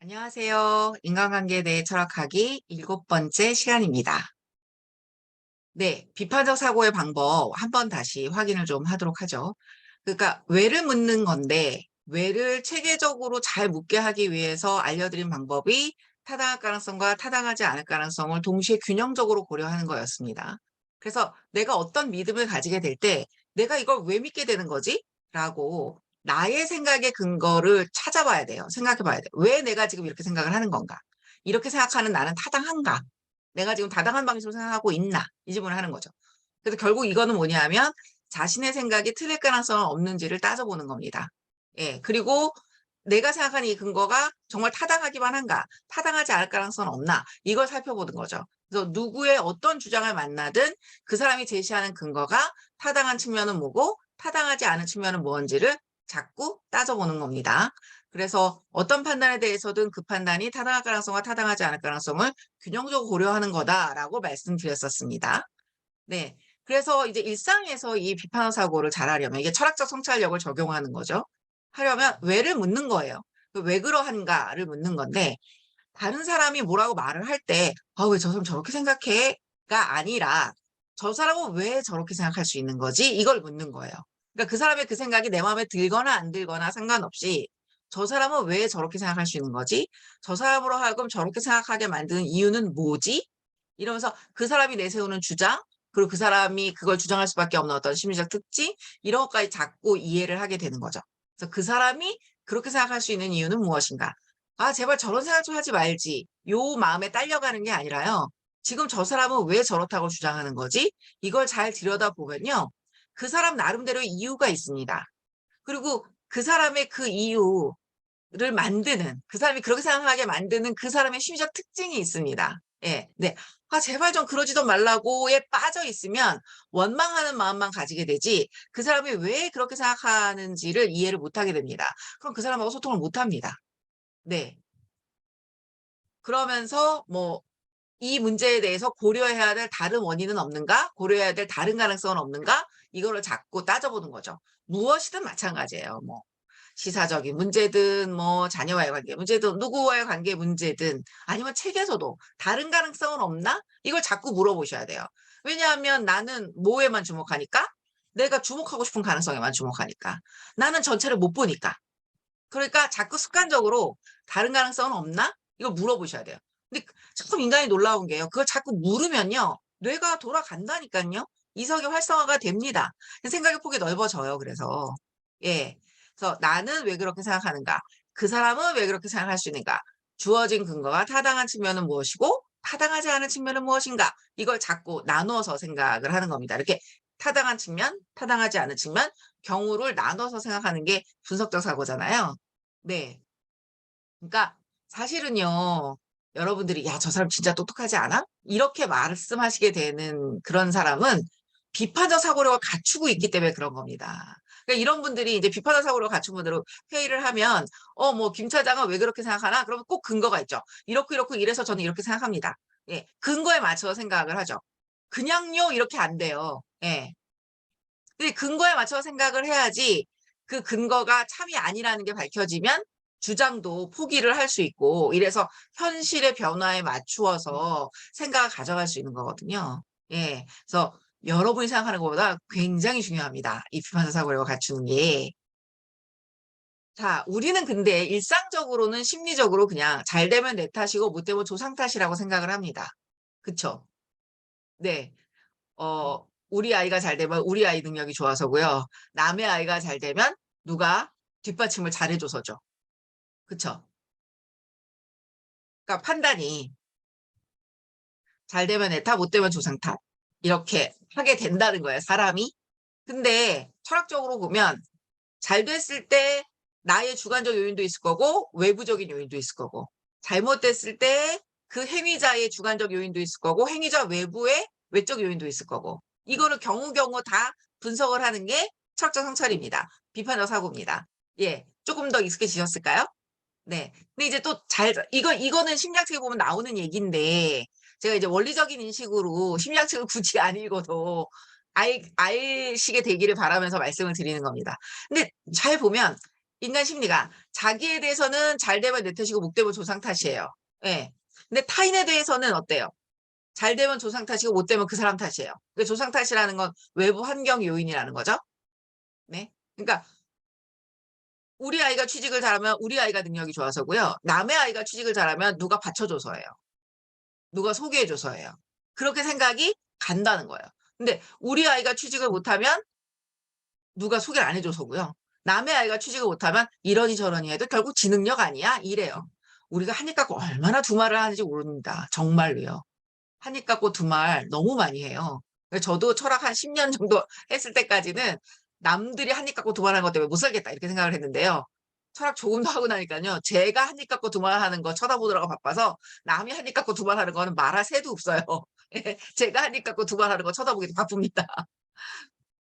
안녕하세요. 인간관계에 대해 철학하기 7번째 시간입니다. 네, 비판적 사고의 방법 한번 다시 확인을 좀 하도록 하죠. 그러니까 왜를 묻는 건데 왜를 체계적으로 잘 묻게 하기 위해서 알려드린 방법이 타당할 가능성과 타당하지 않을 가능성을 동시에 균형적으로 고려하는 거였습니다. 그래서 내가 어떤 믿음을 가지게 될 때 내가 이걸 왜 믿게 되는 거지? 라고 나의 생각의 근거를 찾아봐야 돼요. 생각해 봐야 돼요. 왜 내가 지금 이렇게 생각을 하는 건가? 이렇게 생각하는 나는 타당한가? 내가 지금 타당한 방식으로 생각하고 있나? 이 질문을 하는 거죠. 그래서 결국 이거는 뭐냐면 자신의 생각이 틀릴 가능성은 없는지를 따져보는 겁니다. 예. 그리고 내가 생각하는 이 근거가 정말 타당하기만 한가, 타당하지 않을 가능성은 없나, 이걸 살펴보는 거죠. 그래서 누구의 어떤 주장을 만나든 그 사람이 제시하는 근거가 타당한 측면은 뭐고, 타당하지 않은 측면은 뭔지를 자꾸 따져보는 겁니다. 그래서 어떤 판단에 대해서든 그 판단이 타당할 가능성과 타당하지 않을 가능성을 균형적으로 고려하는 거다라고 말씀드렸었습니다. 네. 그래서 이제 일상에서 이 비판적 사고를 잘하려면 이게 철학적 성찰력을 적용하는 거죠. 하려면 왜를 묻는 거예요. 왜 그러한가를 묻는 건데 다른 사람이 뭐라고 말을 할 때 아, 왜 저 사람 저렇게 생각해?가 아니라 저 사람은 왜 저렇게 생각할 수 있는 거지? 이걸 묻는 거예요. 그러니까 그 사람의 그 생각이 내 마음에 들거나 안 들거나 상관없이 저 사람은 왜 저렇게 생각할 수 있는 거지? 저 사람으로 하여금 저렇게 생각하게 만드는 이유는 뭐지? 이러면서 그 사람이 내세우는 주장, 그리고 그 사람이 그걸 주장할 수밖에 없는 어떤 심리적 특징, 이런 것까지 자꾸 이해를 하게 되는 거죠. 그래서 그 사람이 그렇게 생각할 수 있는 이유는 무엇인가? 아, 제발 저런 생각 좀 하지 말지. 요 마음에 딸려가는 게 아니라요. 지금 저 사람은 왜 저렇다고 주장하는 거지? 이걸 잘 들여다보면요. 그 사람 나름대로의 이유가 있습니다. 그리고 그 사람의 그 이유를 만드는, 그 사람이 그렇게 생각하게 만드는 그 사람의 심리적 특징이 있습니다. 예, 네. 아, 제발 좀 그러지도 말라고에 빠져 있으면 원망하는 마음만 가지게 되지 그 사람이 왜 그렇게 생각하는지를 이해를 못 하게 됩니다. 그럼 그 사람하고 소통을 못 합니다. 네. 그러면서 뭐 이 문제에 대해서 고려해야 될 다른 원인은 없는가? 고려해야 될 다른 가능성은 없는가? 이거를 자꾸 따져보는 거죠. 무엇이든 마찬가지예요. 뭐 시사적인 문제든 뭐 자녀와의 관계 문제든 누구와의 관계 문제든 아니면 책에서도 다른 가능성은 없나? 이걸 자꾸 물어보셔야 돼요. 왜냐하면 나는 뭐에만 주목하니까? 내가 주목하고 싶은 가능성에만 주목하니까. 나는 전체를 못 보니까. 그러니까 자꾸 습관적으로 다른 가능성은 없나? 이걸 물어보셔야 돼요. 근데 참 인간이 놀라운 게요. 그걸 자꾸 물으면요. 뇌가 돌아간다니까요. 이성이 활성화가 됩니다. 생각의 폭이 넓어져요. 그래서. 예. 그래서 나는 왜 그렇게 생각하는가? 그 사람은 왜 그렇게 생각할 수 있는가? 주어진 근거가 타당한 측면은 무엇이고 타당하지 않은 측면은 무엇인가? 이걸 자꾸 나누어서 생각을 하는 겁니다. 이렇게 타당한 측면, 타당하지 않은 측면, 경우를 나눠서 생각하는 게 분석적 사고잖아요. 네. 그러니까 사실은요. 여러분들이 "야 저 사람 진짜 똑똑하지 않아?" 이렇게 말씀하시게 되는 그런 사람은 비판적 사고력을 갖추고 있기 때문에 그런 겁니다. 그러니까 이런 분들이 이제 비판적 사고력을 갖춘 분들은 회의를 하면 뭐 "김 차장은 왜 그렇게 생각하나?" 그러면 꼭 근거가 있죠. "이렇고, 이렇고 이래서 저는 이렇게 생각합니다." 예. 근거에 맞춰서 생각을 하죠. 그냥요 이렇게 안 돼요. 예. 근데 근거에 맞춰서 생각을 해야지 그 근거가 참이 아니라는 게 밝혀지면 주장도 포기를 할 수 있고 이래서 현실의 변화에 맞추어서 생각을 가져갈 수 있는 거거든요. 예. 그래서 여러분이 생각하는 것보다 굉장히 중요합니다. 이 비판적 사고력을 갖추는 게. 자, 우리는 근데 일상적으로는 심리적으로 그냥 잘 되면 내 탓이고 못 되면 조상 탓이라고 생각을 합니다. 그쵸? 네. 우리 아이가 잘 되면 우리 아이 능력이 좋아서고요. 남의 아이가 잘 되면 누가 뒷받침을 잘해 줘서죠. 그쵸? 그러니까 판단이 잘 되면 내 탓, 못 되면 조상 탓. 이렇게 하게 된다는 거예요, 사람이. 근데 철학적으로 보면 잘 됐을 때 나의 주관적 요인도 있을 거고 외부적인 요인도 있을 거고 잘못됐을 때 그 행위자의 주관적 요인도 있을 거고 행위자 외부의 외적 요인도 있을 거고 이거를 경우 다 분석을 하는 게 철학적 성찰입니다. 비판적 사고입니다. 예. 조금 더 익숙해지셨을까요? 네. 근데 이제 또 잘 이거는 심리학책에 보면 나오는 얘기인데 제가 이제 원리적인 인식으로 심리학책을 굳이 안 읽어도 아시게 되기를 바라면서 말씀을 드리는 겁니다. 근데 잘 보면 인간 심리가 자기에 대해서는 잘 되면 내 탓이고 못 되면 조상 탓이에요. 예. 근데 타인에 대해서는 어때요? 잘 되면 조상 탓이고 못 되면 그 사람 탓이에요. 그 조상 탓이라는 건 외부 환경 요인이라는 거죠. 네. 그러니까 우리 아이가 취직을 잘하면 우리 아이가 능력이 좋아서고요. 남의 아이가 취직을 잘하면 누가 받쳐줘서예요. 누가 소개해줘서예요. 그렇게 생각이 간다는 거예요. 근데 우리 아이가 취직을 못하면 누가 소개를 안 해줘서고요. 남의 아이가 취직을 못하면 이러니 저러니 해도 결국 지 능력 아니야? 이래요. 우리가 한입 갖고 얼마나 두말을 하는지 모릅니다. 정말로요. 한입 갖고 두말 너무 많이 해요. 저도 철학 한 10년 정도 했을 때까지는 남들이 한입 갖고 두말하는 것 때문에 못 살겠다 이렇게 생각을 했는데요. 철학 조금 더 하고 나니까요. 제가 한입 갖고 두말하는 거 쳐다보느라고 바빠서 남이 한입 갖고 두말하는 거는 말할 새도 없어요. 제가 한입 갖고 두말하는 거 쳐다보기도 바쁩니다.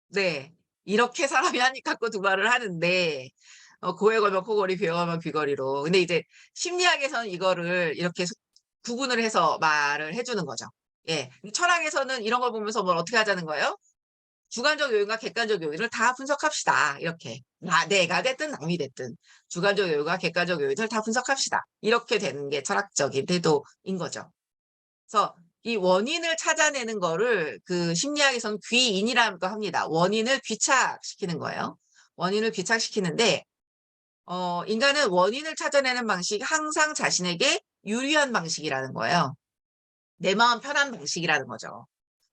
네. 이렇게 사람이 한입 갖고 두말을 하는데 고에 걸면 코걸이, 벼에 걸면 귀걸이로. 근데 이제 심리학에서는 이거를 이렇게 구분을 해서 말을 해 주는 거죠. 예. 철학에서는 이런 걸 보면서 뭘 어떻게 하자는 거예요? 주관적 요인과 객관적 요인을 다 분석합시다. 이렇게. 내가 됐든 남이 됐든 주관적 요인과 객관적 요인을 다 분석합시다. 이렇게 되는 게 철학적인 태도인 거죠. 그래서 이 원인을 찾아내는 거를 그 심리학에서는 귀인이라고 합니다. 원인을 귀착시키는 거예요. 원인을 귀착시키는데 인간은 원인을 찾아내는 방식이 항상 자신에게 유리한 방식이라는 거예요. 내 마음 편한 방식이라는 거죠.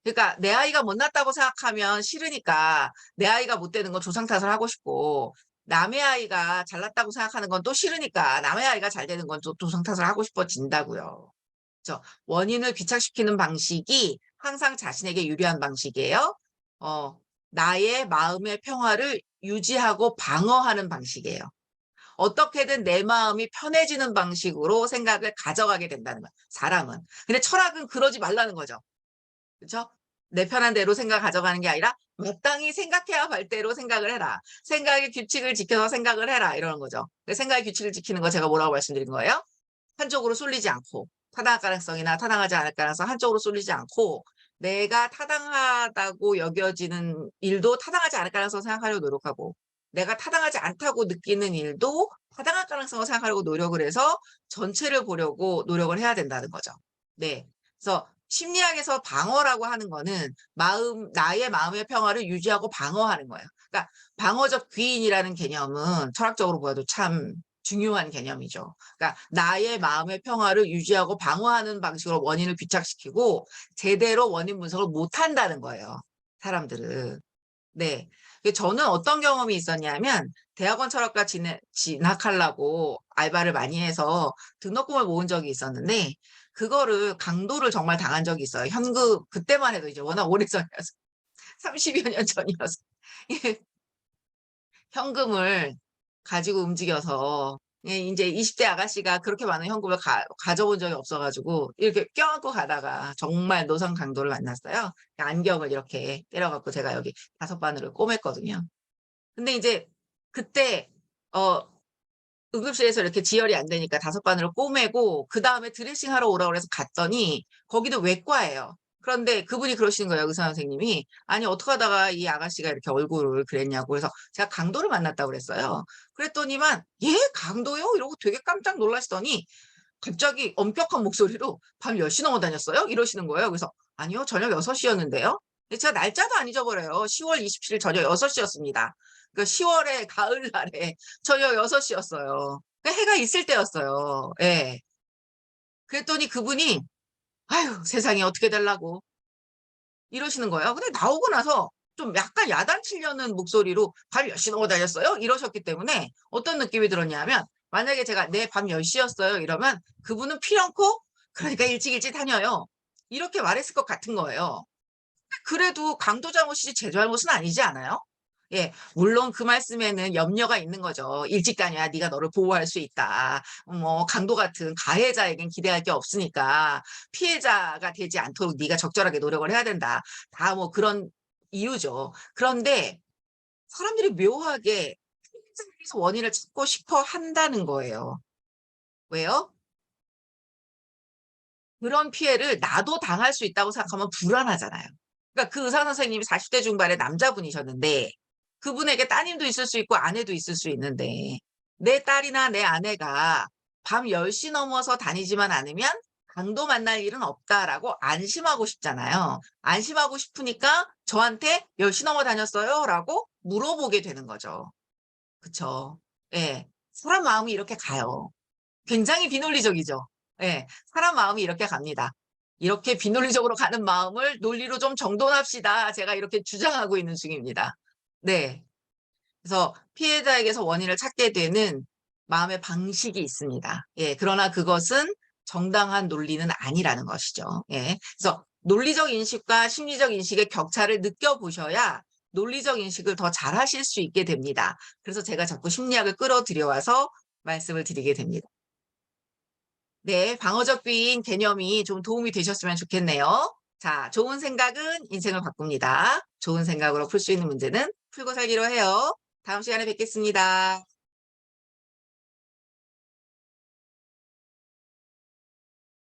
그러니까 내 아이가 못났다고 생각하면 싫으니까 내 아이가 못 되는 건 조상 탓을 하고 싶고 남의 아이가 잘났다고 생각하는 건 또 싫으니까 남의 아이가 잘 되는 건 또 조상 탓을 하고 싶어진다고요. 그렇죠? 원인을 귀착시키는 방식이 항상 자신에게 유리한 방식이에요. 나의 마음의 평화를 유지하고 방어하는 방식이에요. 어떻게든 내 마음이 편해지는 방식으로 생각을 가져가게 된다는 거야, 사람은. 근데 철학은 그러지 말라는 거죠. 그렇죠? 내 편한 대로 생각 가져가는 게 아니라 마땅히 생각해야 할 대로 생각을 해라. 생각의 규칙을 지켜서 생각을 해라. 이러는 거죠. 생각의 규칙을 지키는 거 제가 뭐라고 말씀드린 거예요? 한쪽으로 쏠리지 않고 타당할 가능성이나 타당하지 않을 가능성 한쪽으로 쏠리지 않고 내가 타당하다고 여겨지는 일도 타당하지 않을 가능성 생각하려고 노력하고 내가 타당하지 않다고 느끼는 일도 타당할 가능성을 생각하려고 노력을 해서 전체를 보려고 노력을 해야 된다는 거죠. 네. 그래서 심리학에서 방어라고 하는 거는 나의 마음의 평화를 유지하고 방어하는 거예요. 그러니까 방어적 귀인이라는 개념은 철학적으로 보아도 참 중요한 개념이죠. 그러니까 나의 마음의 평화를 유지하고 방어하는 방식으로 원인을 귀착시키고 제대로 원인 분석을 못한다는 거예요. 사람들은. 네. 저는 어떤 경험이 있었냐면 대학원 철학과 진학하려고 알바를 많이 해서 등록금을 모은 적이 있었는데 그거를 강도를 정말 당한 적이 있어요. 현금 그때만 해도 이제 워낙 오래전이어서 30여 년 전이어서 현금을 가지고 움직여서 이제 20대 아가씨가 그렇게 많은 현금을 가져본 적이 없어가지고 이렇게 껴안고 가다가 정말 노선 강도를 만났어요. 안경을 이렇게 때려갖고 제가 여기 5바늘을 꼬맸거든요. 근데 이제 그때 어 응급실에서 이렇게 지혈이 안 되니까 5바늘을 꼬매고 그 다음에 드레싱하러 오라고 그래서 갔더니 거기는 외과예요. 그런데 그분이 그러시는 거예요. 의사 선생님이. 아니 어떻게 하다가 이 아가씨가 이렇게 얼굴을 그랬냐고. 그래서 제가 강도를 만났다고 그랬어요. 그랬더니만 예? 강도요? 이러고 되게 깜짝 놀라시더니 갑자기 엄격한 목소리로 밤 10시 넘어 다녔어요? 이러시는 거예요. 그래서 아니요. 저녁 6시였는데요. 제가 날짜도 안 잊어버려요. 10월 27일 저녁 6시였습니다. 그 10월에 가을날에 저녁 6시였어요. 해가 있을 때였어요. 예. 그랬더니 그분이 아유 세상에 어떻게 되려고 이러시는 거예요. 근데 나오고 나서 좀 약간 야단치려는 목소리로 밤 10시 넘어 다녔어요? 이러셨기 때문에 어떤 느낌이 들었냐면 만약에 제가 네, 밤 10시였어요. 이러면 그분은 피렁코 그러니까 일찍 다녀요. 이렇게 말했을 것 같은 거예요. 그래도 강도 잘못이지 제 잘못은 아니지 않아요? 예, 물론 그 말씀에는 염려가 있는 거죠. 일찍 다녀야 네가 너를 보호할 수 있다. 뭐 강도 같은 가해자에겐 기대할 게 없으니까 피해자가 되지 않도록 네가 적절하게 노력을 해야 된다. 다 뭐 그런 이유죠. 그런데 사람들이 묘하게 피해자에게서 원인을 찾고 싶어 한다는 거예요. 왜요? 그런 피해를 나도 당할 수 있다고 생각하면 불안하잖아요. 그러니까 그 의사 선생님이 40대 중반의 남자분이셨는데 그분에게 따님도 있을 수 있고 아내도 있을 수 있는데 내 딸이나 내 아내가 밤 10시 넘어서 다니지만 않으면 강도 만날 일은 없다라고 안심하고 싶잖아요. 안심하고 싶으니까 저한테 10시 넘어 다녔어요? 라고 물어보게 되는 거죠. 그쵸? 예. 사람 마음이 이렇게 가요. 굉장히 비논리적이죠. 예. 사람 마음이 이렇게 갑니다. 이렇게 비논리적으로 가는 마음을 논리로 좀 정돈합시다. 제가 이렇게 주장하고 있는 중입니다. 네. 그래서 피해자에게서 원인을 찾게 되는 마음의 방식이 있습니다. 예. 그러나 그것은 정당한 논리는 아니라는 것이죠. 예. 그래서 논리적 인식과 심리적 인식의 격차를 느껴보셔야 논리적 인식을 더 잘하실 수 있게 됩니다. 그래서 제가 자꾸 심리학을 끌어들여와서 말씀을 드리게 됩니다. 네, 방어적 비인 개념이 좀 도움이 되셨으면 좋겠네요. 자, 좋은 생각은 인생을 바꿉니다. 좋은 생각으로 풀 수 있는 문제는 풀고 살기로 해요. 다음 시간에 뵙겠습니다.